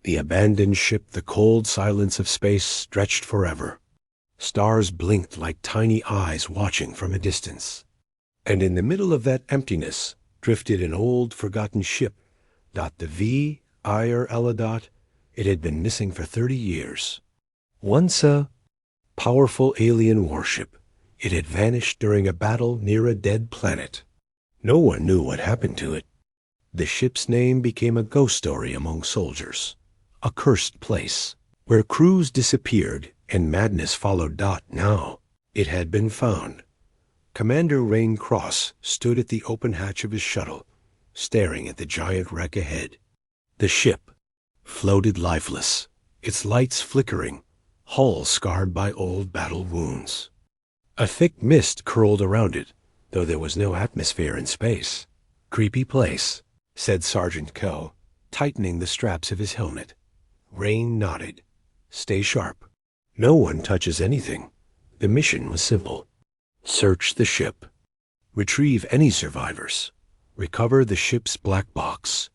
The abandoned ship, the cold silence of space stretched forever. Stars blinked like tiny eyes watching from a distance. And in the middle of that emptiness drifted an old, forgotten ship. The V. Ire Eladot. It had been missing for 30 years. Once a powerful alien warship, it had vanished during a battle near a dead planet. No one knew what happened to it. The ship's name became a ghost story among soldiers. A cursed place, where crews disappeared and madness followed. Now, it had been found. Commander Rain Cross stood at the open hatch of his shuttle, staring at the giant wreck ahead. The ship floated lifeless, its lights flickering, hull scarred by old battle wounds. A thick mist curled around it, though there was no atmosphere in space. "Creepy place," said Sergeant Kell, tightening the straps of his helmet. Rain nodded. "Stay sharp. No one touches anything." The mission was simple. Search the ship. Retrieve any survivors. Recover the ship's black box.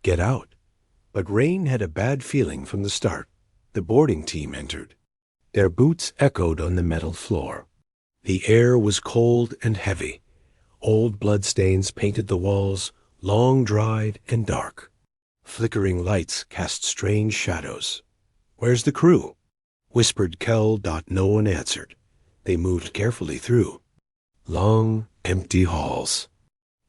Get out. But Rain had a bad feeling from the start. The boarding team entered. Their boots echoed on the metal floor. The air was cold and heavy. Old bloodstains painted the walls, long dried and dark. Flickering lights cast strange shadows. "Where's the crew?" whispered Kell. No one answered. They moved carefully through. Long, empty halls.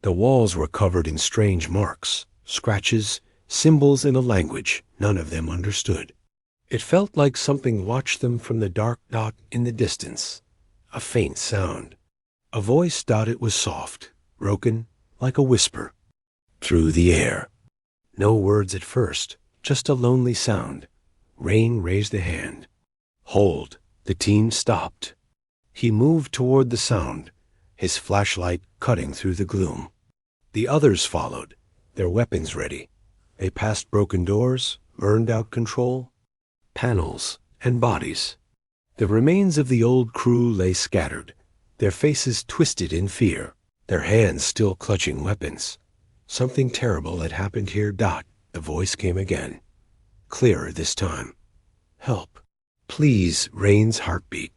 The walls were covered in strange marks, scratches, symbols in a language none of them understood. It felt like something watched them from the dark. In the distance. A faint sound. A voice. It was soft, broken, like a whisper. Through the air. No words at first, just a lonely sound. Rain raised a hand. "Hold." The team stopped. He moved toward the sound, his flashlight cutting through the gloom. The others followed, their weapons ready. They passed broken doors, burned-out control, panels, and bodies. The remains of the old crew lay scattered, their faces twisted in fear, their hands still clutching weapons. Something terrible had happened here. The voice came again, clearer this time. "Help. Please." Rain's heartbeat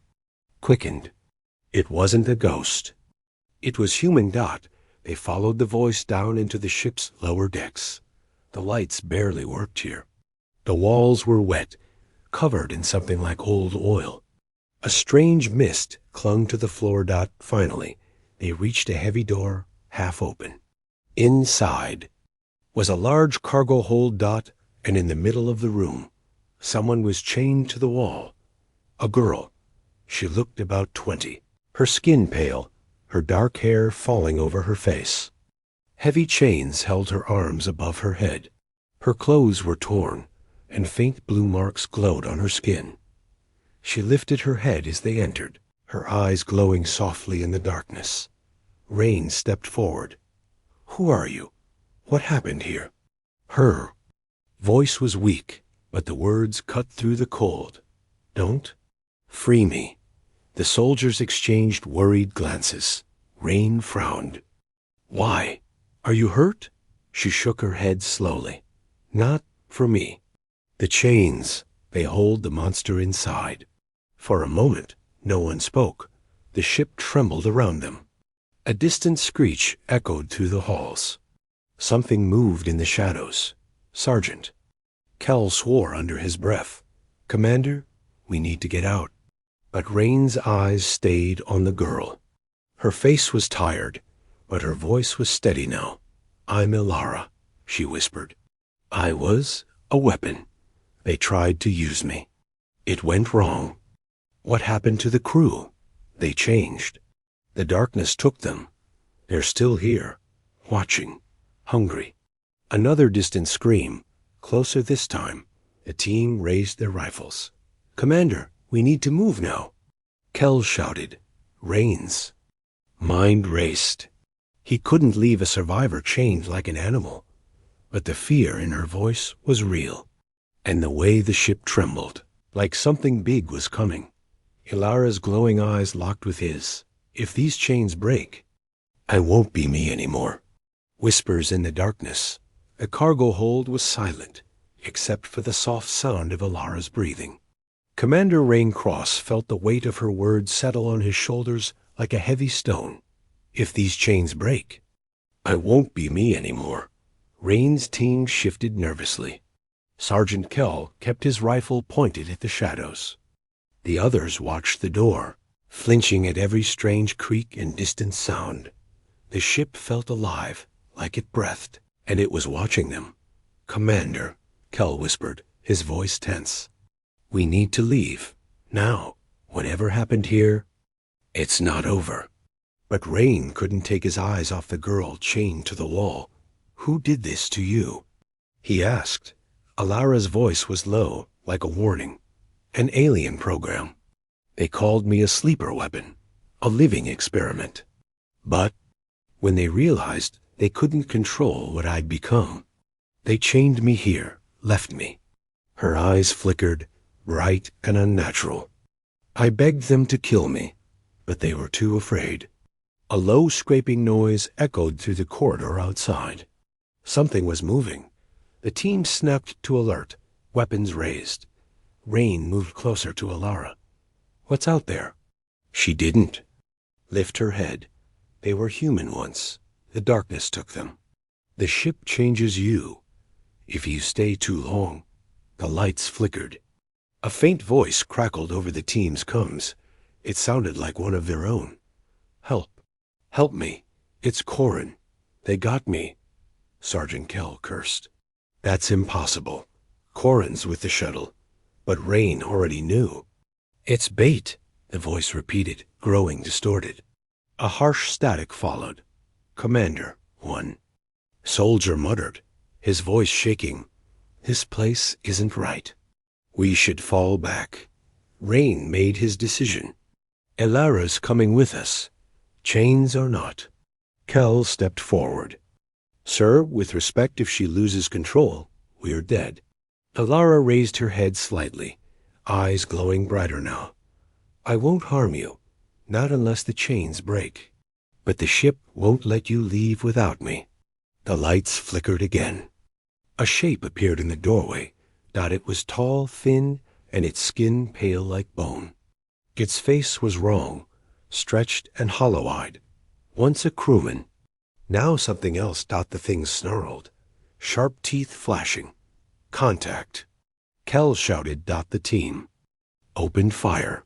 quickened. It wasn't a ghost. It was human. They followed the voice down into the ship's lower decks. The lights barely worked here. The walls were wet, covered in something like old oil. A strange mist clung to the floor. Finally, they reached a heavy door, half open. Inside was a large cargo hold. And in the middle of the room, someone was chained to the wall. A girl. She looked about 20, her skin pale, her dark hair falling over her face. Heavy chains held her arms above her head. Her clothes were torn, and faint blue marks glowed on her skin. She lifted her head as they entered, her eyes glowing softly in the darkness. Rain stepped forward. "Who are you? What happened here?" Her voice was weak, but the words cut through the cold. "Don't free me." The soldiers exchanged worried glances. Rain frowned. "Why? Are you hurt?" She shook her head slowly. "Not for me. The chains, they hold the monster inside." For a moment, no one spoke. The ship trembled around them. A distant screech echoed through the halls. Something moved in the shadows. "Sergeant." Kell swore under his breath. "Commander, we need to get out." But Rain's eyes stayed on the girl. Her face was tired, but her voice was steady now. "I'm Ilara," she whispered. "I was a weapon. They tried to use me. It went wrong." "What happened to the crew?" "They changed. The darkness took them. They're still here, watching, hungry." Another distant scream, closer this time. The team raised their rifles. "Commander, we need to move now." Kell shouted. Rain's mind raced. He couldn't leave a survivor chained like an animal. But the fear in her voice was real. And the way the ship trembled, like something big was coming. Ilara's glowing eyes locked with his. "If these chains break, I won't be me anymore." Whispers in the darkness. The cargo hold was silent, except for the soft sound of Alara's breathing. Commander Raincross felt the weight of her words settle on his shoulders like a heavy stone. If these chains break, I won't be me anymore. Rain's team shifted nervously. Sergeant Kell kept his rifle pointed at the shadows. The others watched the door, flinching at every strange creak and distant sound. The ship felt alive, like it breathed, and it was watching them. "Commander," Kell whispered, his voice tense. "We need to leave. Now. Whatever happened here, it's not over." But Rain couldn't take his eyes off the girl chained to the wall. "Who did this to you?" he asked. Alara's voice was low, like a warning. "An alien program. They called me a sleeper weapon, a living experiment. But when they realized they couldn't control what I'd become, they chained me here, left me." Her eyes flickered, bright and unnatural. "I begged them to kill me, but they were too afraid." A low scraping noise echoed through the corridor outside. Something was moving. The team snapped to alert, weapons raised. Rain moved closer to Alara. "What's out there?" She didn't lift her head. They were human once. The darkness took them. "The ship changes you. If you stay too long." The lights flickered. A faint voice crackled over the team's coms. It sounded like one of their own. "Help. Help me. It's Corin. They got me." Sergeant Kell cursed. "That's impossible. Corin's with the shuttle." But Rain already knew. "It's bait," the voice repeated, growing distorted. A harsh static followed. "Commander, 1. Soldier muttered, his voice shaking. "This place isn't right. We should fall back." Rain made his decision. "Alara's coming with us. Chains or not." Kell stepped forward. "Sir, with respect, if she loses control, we're dead." Alara raised her head slightly, eyes glowing brighter now. "I won't harm you, not unless the chains break. But the ship won't let you leave without me." The lights flickered again. A shape appeared in the doorway. It was tall, thin, and its skin pale like bone. Its face was wrong, stretched and hollow-eyed. Once a crewman, now something else. The thing snarled, sharp teeth flashing. "Contact." Kell shouted. The team opened fire.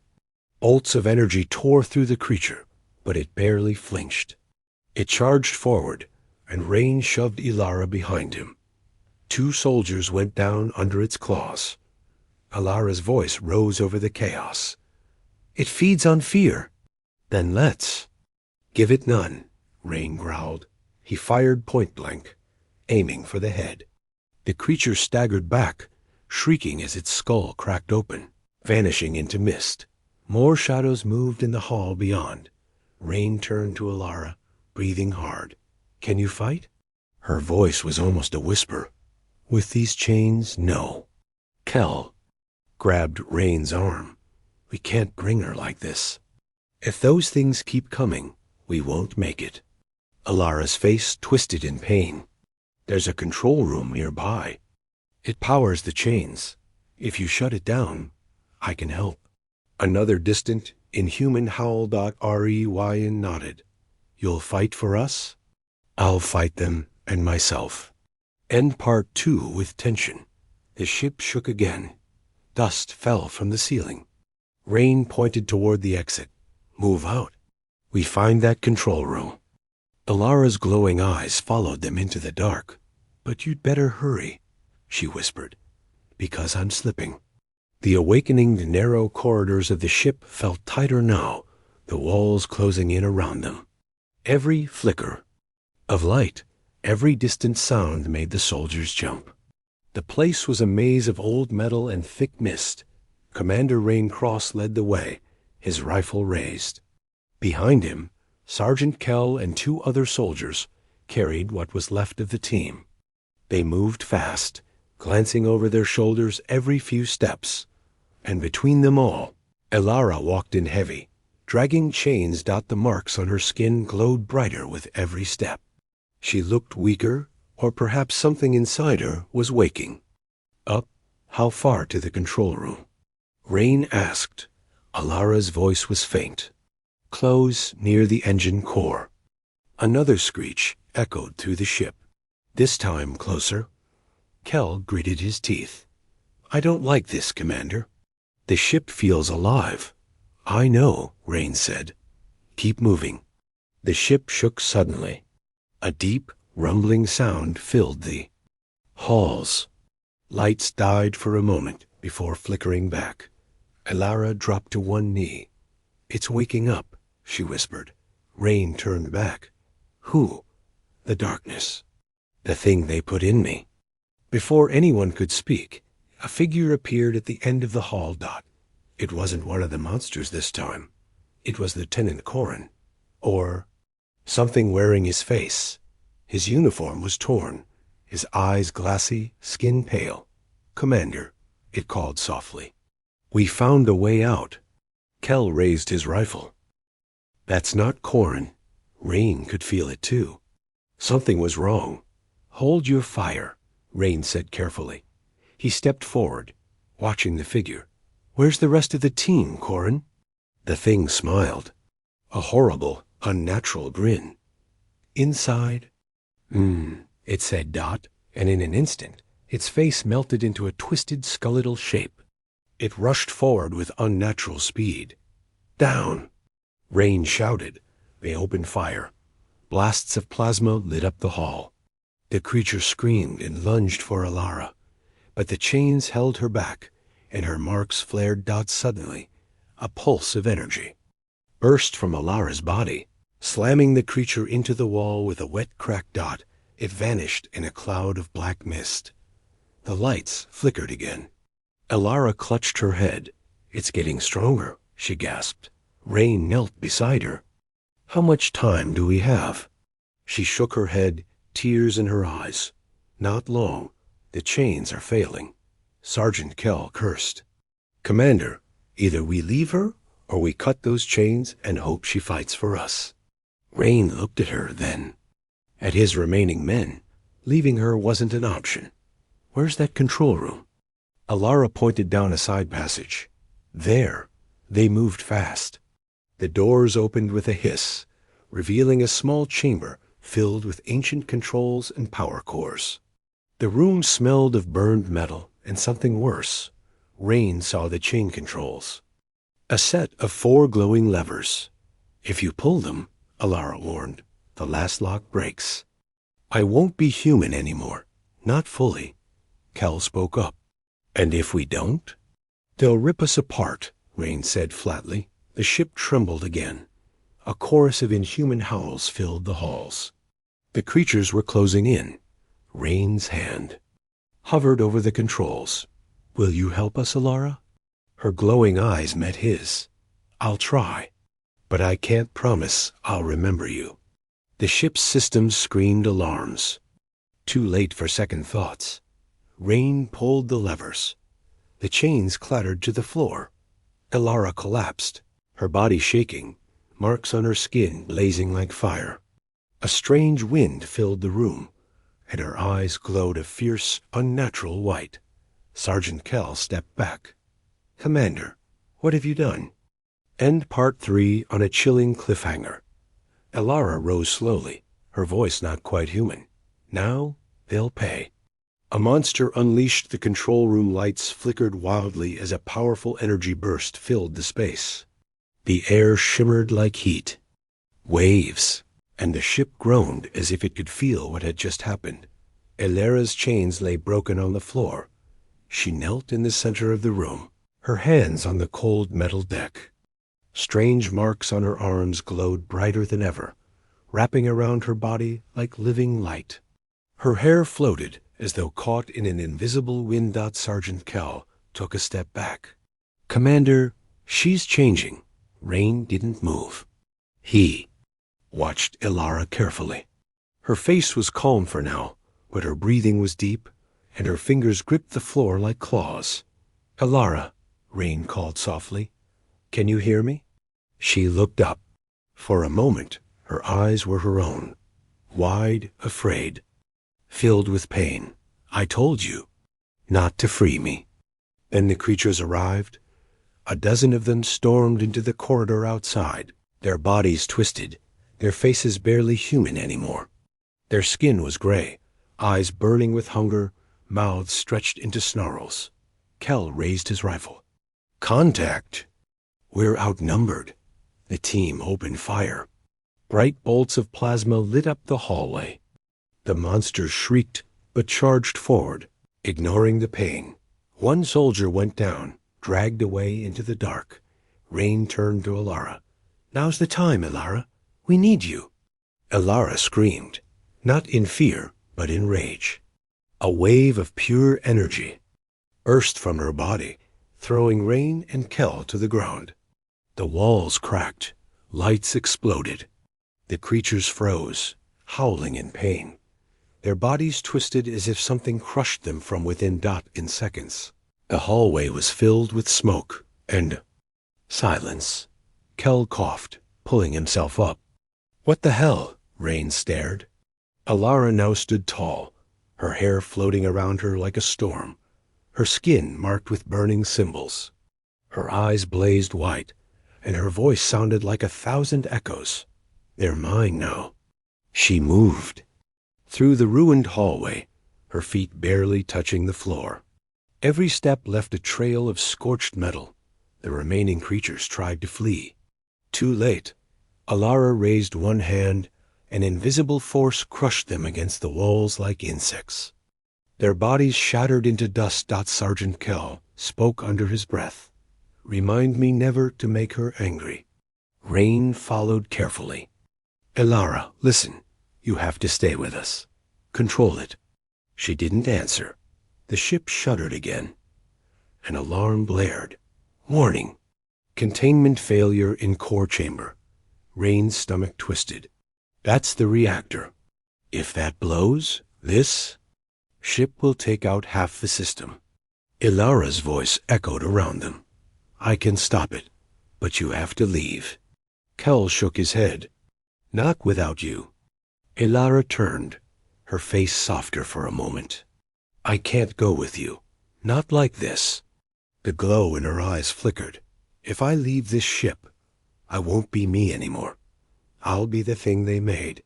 Bolts of energy tore through the creature, but it barely flinched. It charged forward, and Rain shoved Alara behind him. 2 soldiers went down under its claws. Alara's voice rose over the chaos. "It feeds on fear." "Then let's." "Give it none," Rain growled. He fired point blank, aiming for the head. The creature staggered back, shrieking as its skull cracked open, vanishing into mist. More shadows moved in the hall beyond. Rain turned to Alara, breathing hard. "Can you fight?" Her voice was almost a whisper. "With these chains, no." Kell grabbed Rain's arm. "We can't bring her like this. If those things keep coming, we won't make it." Alara's face twisted in pain. "There's a control room nearby. It powers the chains. If you shut it down, I can help." Another distant, inhuman howl. Ryan nodded. "You'll fight for us?" "I'll fight them and myself." End Part 2 with tension. The ship shook again. Dust fell from the ceiling. Rain pointed toward the exit. "Move out. We find that control room." Alara's glowing eyes followed them into the dark. "But you'd better hurry," she whispered, "because I'm slipping." The awakening narrow corridors of the ship felt tighter now, the walls closing in around them. Every flicker of light, every distant sound made the soldiers jump. The place was a maze of old metal and thick mist. Commander Raincross led the way, his rifle raised. Behind him, Sergeant Kell and 2 other soldiers carried what was left of the team. They moved fast, glancing over their shoulders every few steps. And between them all, Alara walked in heavy, dragging chains. The marks on her skin glowed brighter with every step. She looked weaker, or perhaps something inside her was waking. Up? How far to the control room? Rain asked. Alara's voice was faint. Close near the engine core. Another screech echoed through the ship. This time closer. Kel gritted his teeth. I don't like this, Commander. The ship feels alive. I know, Rain said. Keep moving. The ship shook suddenly. A deep, rumbling sound filled the halls. Lights died for a moment before flickering back. Alara dropped to one knee. It's waking up, she whispered. Rain turned back. Who? The darkness. The thing they put in me. Before anyone could speak, a figure appeared at the end of the hall. It wasn't one of the monsters this time. It was Lieutenant Corrin. Or something wearing his face. His uniform was torn, his eyes glassy, skin pale. Commander, it called softly. We found a way out. Kel raised his rifle. That's not Corrin. Rain could feel it too. Something was wrong. Hold your fire, Rain said carefully. He stepped forward, watching the figure. Where's the rest of the team, Corrin? The thing smiled. A horrible, unnatural grin. Inside? It said, and in an instant, its face melted into a twisted skeletal shape. It rushed forward with unnatural speed. Down! Rain shouted. They opened fire. Blasts of plasma lit up the hall. The creature screamed and lunged for Alara, but the chains held her back, and her marks flared. Suddenly, a pulse of energy burst from Alara's body, slamming the creature into the wall with a wet crack. It vanished in a cloud of black mist. The lights flickered again. Alara clutched her head. It's getting stronger, she gasped. Rain knelt beside her. How much time do we have? She shook her head, tears in her eyes. Not long. The chains are failing. Sergeant Kel cursed. Commander, either we leave her or we cut those chains and hope she fights for us. Rain looked at her then. At his remaining men, leaving her wasn't an option. Where's that control room? Alara pointed down a side passage. There. They moved fast. The doors opened with a hiss, revealing a small chamber filled with ancient controls and power cores. The room smelled of burned metal and something worse. Rain saw the chain controls. A set of 4 glowing levers. If you pull them, Alara warned, the last lock breaks. I won't be human anymore. Not fully. Kel spoke up. And if we don't? They'll rip us apart, Rain said flatly. The ship trembled again. A chorus of inhuman howls filled the halls. The creatures were closing in. Rain's hand hovered over the controls. Will you help us, Alara? Her glowing eyes met his. I'll try, but I can't promise I'll remember you. The ship's systems screamed alarms. Too late for second thoughts. Rain pulled the levers. The chains clattered to the floor. Alara collapsed, her body shaking, marks on her skin blazing like fire. A strange wind filled the room, and her eyes glowed a fierce, unnatural white. Sergeant Kel stepped back. Commander, what have you done? End Part 3 on a chilling cliffhanger. Alara rose slowly, her voice not quite human. Now they'll pay. A monster unleashed. The control room lights flickered wildly as a powerful energy burst filled the space. The air shimmered like heat. Waves. And the ship groaned as if it could feel what had just happened. Alara's chains lay broken on the floor. She knelt in the center of the room, her hands on the cold metal deck. Strange marks on her arms glowed brighter than ever, wrapping around her body like living light. Her hair floated as though caught in an invisible wind. Sergeant Kel took a step back. Commander, she's changing. Rain didn't move. He watched Alara carefully. Her face was calm for now, but her breathing was deep, and her fingers gripped the floor like claws. Alara, Rain called softly. Can you hear me? She looked up. For a moment, her eyes were her own, wide, afraid, filled with pain. I told you. not to free me. Then the creatures arrived. A dozen of them stormed into the corridor outside, their bodies twisted, their faces barely human anymore. Their skin was gray, eyes burning with hunger, mouths stretched into snarls. Kel raised his rifle. Contact! We're outnumbered. The team opened fire. Bright bolts of plasma lit up the hallway. The monsters shrieked, but charged forward, ignoring the pain. One soldier went down, dragged away into the dark. Rain turned to Alara. Now's the time, Alara. We need you. Alara screamed, not in fear, but in rage. A wave of pure energy burst from her body, throwing Rain and Kel to the ground. The walls cracked, lights exploded. The creatures froze, howling in pain. Their bodies twisted as if something crushed them from within. In seconds, the hallway was filled with smoke and silence. Kel coughed, pulling himself up. What the hell? Rain stared. Alara now stood tall, her hair floating around her like a storm, her skin marked with burning symbols. Her eyes blazed white, and her voice sounded like 1,000 echoes. They're mine now. She moved through the ruined hallway, her feet barely touching the floor. Every step left a trail of scorched metal. The remaining creatures tried to flee. Too late. Alara raised one hand. An invisible force crushed them against the walls like insects. Their bodies shattered into dust. Sergeant Kel spoke under his breath. Remind me never to make her angry. Rain followed carefully. Alara, listen. You have to stay with us. Control it. She didn't answer. The ship shuddered again. An alarm blared. Warning. Containment failure in core chamber. Rain's stomach twisted. That's the reactor. If that blows, this ship will take out half the system. Ilara's voice echoed around them. I can stop it, but you have to leave. Kel shook his head. Not without you. Ilara turned, her face softer for a moment. I can't go with you. Not like this. The glow in her eyes flickered. If I leave this ship, I won't be me anymore. I'll be the thing they made.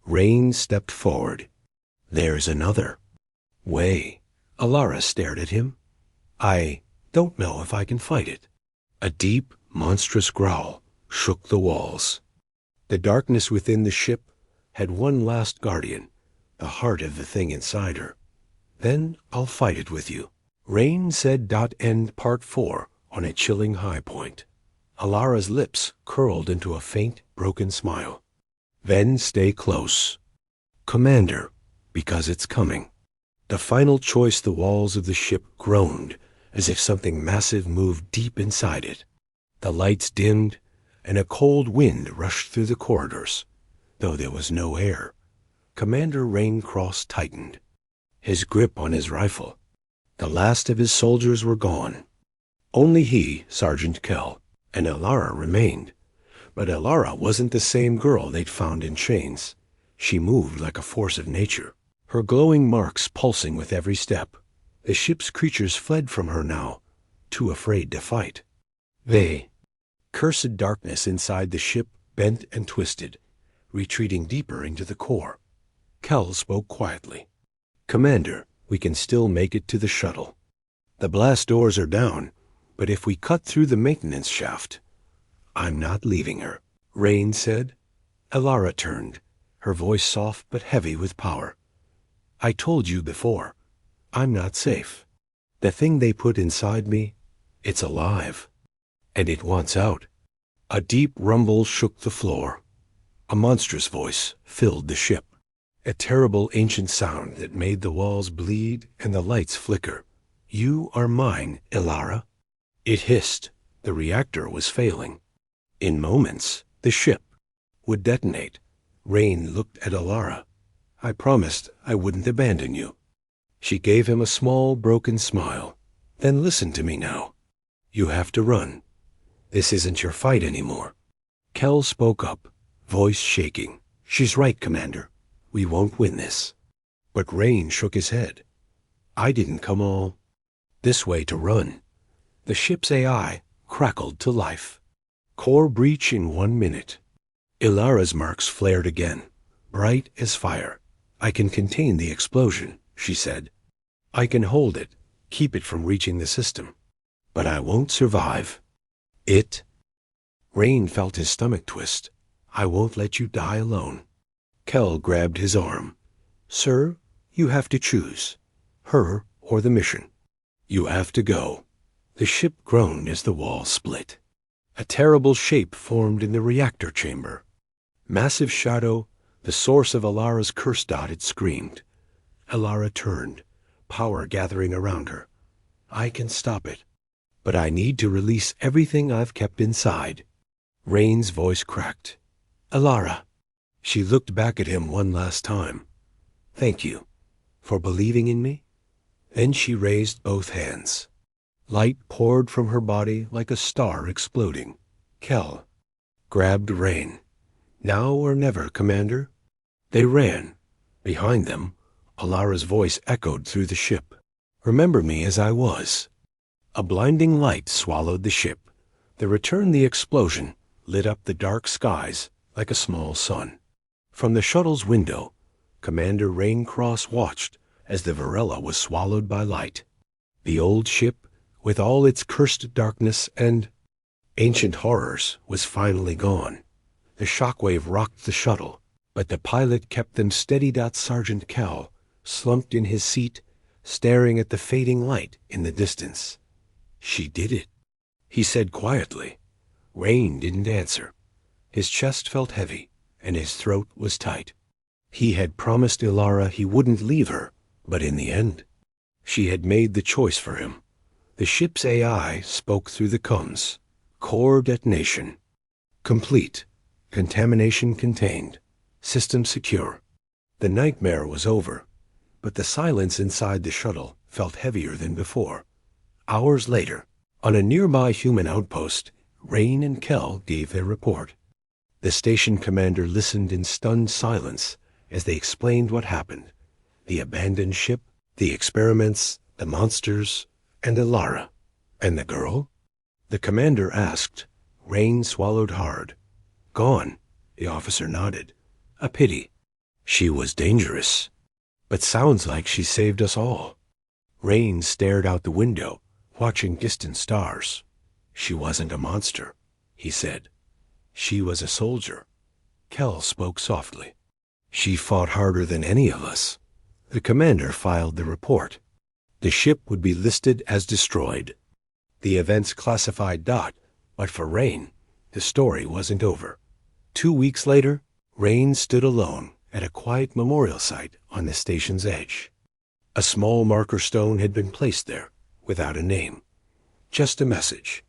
Rain stepped forward. There's another way. Alara stared at him. I don't know if I can fight it. A deep, monstrous growl shook the walls. The darkness within the ship had one last guardian, the heart of the thing inside her. Then I'll fight it with you. Rain said. End Part 4 on a chilling high point. Alara's lips curled into a faint, broken smile. Then stay close. Commander, because it's coming. The final choice. The walls of the ship groaned, as if something massive moved deep inside it. The lights dimmed, and a cold wind rushed through the corridors, though there was no air. Commander Raincross tightened, his grip on his rifle. The last of his soldiers were gone. Only he, Sergeant Kel, and Alara remained. But Alara wasn't the same girl they'd found in chains. She moved like a force of nature, her glowing marks pulsing with every step. The ship's creatures fled from her now, too afraid to fight. Cursed darkness inside the ship bent and twisted, retreating deeper into the core. Kel spoke quietly. Commander, we can still make it to the shuttle. The blast doors are down, but if we cut through the maintenance shaft... I'm not leaving her, Rain said. Alara turned, her voice soft but heavy with power. I told you before, I'm not safe. The thing they put inside me, it's alive. And it wants out. A deep rumble shook the floor. A monstrous voice filled the ship. A terrible ancient sound that made the walls bleed and the lights flicker. You are mine, Alara. It hissed. The reactor was failing. In moments, the ship would detonate. Rain looked at Alara. I promised I wouldn't abandon you. She gave him a small, broken smile. Then listen to me now. You have to run. This isn't your fight anymore. Kel spoke up, voice shaking. She's right, Commander. We won't win this. But Rain shook his head. I didn't come all This way to run. The ship's AI crackled to life. Core breach in 1 minute. Ilara's marks flared again, bright as fire. I can contain the explosion, she said. I can hold it, keep it from reaching the system. But I won't survive. It? Rain felt his stomach twist. I won't let you die alone. Kel grabbed his arm. Sir, you have to choose. Her or the mission. You have to go. The ship groaned as the wall split. A terrible shape formed in the reactor chamber. Massive shadow, the source of Ilara's curse dot, it screamed. Ilara turned, power gathering around her. I can stop it, but I need to release everything I've kept inside. Rain's voice cracked. Ilara. She looked back at him one last time. Thank you for believing in me. Then she raised both hands. Light poured from her body like a star exploding. Kel grabbed Rain. Now or never, Commander. They ran. Behind them, Ilara's voice echoed through the ship. Remember me as I was. A blinding light swallowed the ship. The return the explosion lit up the dark skies like a small sun. From the shuttle's window, Commander Raincross watched as the Varela was swallowed by light. The old ship, with all its cursed darkness and ancient horrors, was finally gone. The shockwave rocked the shuttle, but the pilot kept them steadied. Sergeant Cal slumped in his seat, staring at the fading light in the distance. She did it, he said quietly. Rain didn't answer. His chest felt heavy, and his throat was tight. He had promised Ilara he wouldn't leave her, but in the end, she had made the choice for him. The ship's AI spoke through the comms. Core detonation. Complete. Contamination contained. System secure. The nightmare was over, but the silence inside the shuttle felt heavier than before. Hours later, on a nearby human outpost, Rain and Kel gave their report. The station commander listened in stunned silence as they explained what happened. The abandoned ship, the experiments, the monsters, and Ilara. And the girl? The commander asked. Rain swallowed hard. Gone, the officer nodded. A pity. She was dangerous. But sounds like she saved us all. Rain stared out the window, watching distant stars. She wasn't a monster, he said. She was a soldier. Kel spoke softly. She fought harder than any of us. The commander filed the report. The ship would be listed as destroyed. The events classified dot, but for Rain, the story wasn't over. 2 weeks later, Rain stood alone at a quiet memorial site on the station's edge. A small marker stone had been placed there, without a name. Just a message.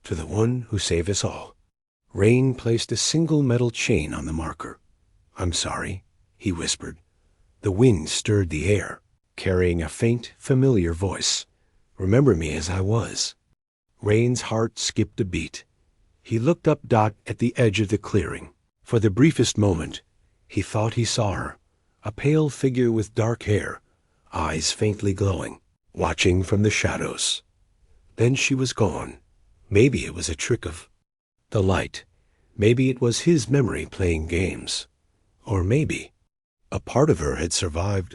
To the one who saved us all. Rain placed a single metal chain on the marker. I'm sorry, he whispered. The wind stirred the air, carrying a faint, familiar voice. Remember me as I was. Rain's heart skipped a beat. He looked up dot at the edge of the clearing. For the briefest moment, he thought he saw her, a pale figure with dark hair, eyes faintly glowing, watching from the shadows. Then she was gone. Maybe it was a trick of the light. Maybe it was his memory playing games. Or maybe a part of her had survived.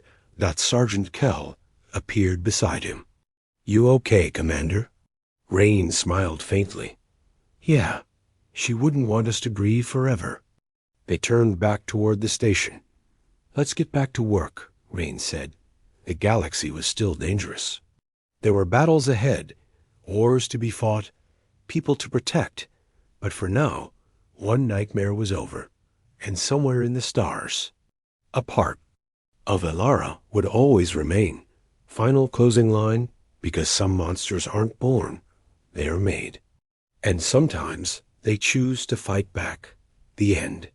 Sergeant Kel appeared beside him. You okay, Commander? Rain smiled faintly. Yeah, she wouldn't want us to grieve forever. They turned back toward the station. Let's get back to work, Rain said. The galaxy was still dangerous. There were battles ahead, wars to be fought, people to protect. But for now, one nightmare was over, and somewhere in the stars, a part of Ilara would always remain. Final closing line, because some monsters aren't born, they are made. And sometimes they choose to fight back. The end.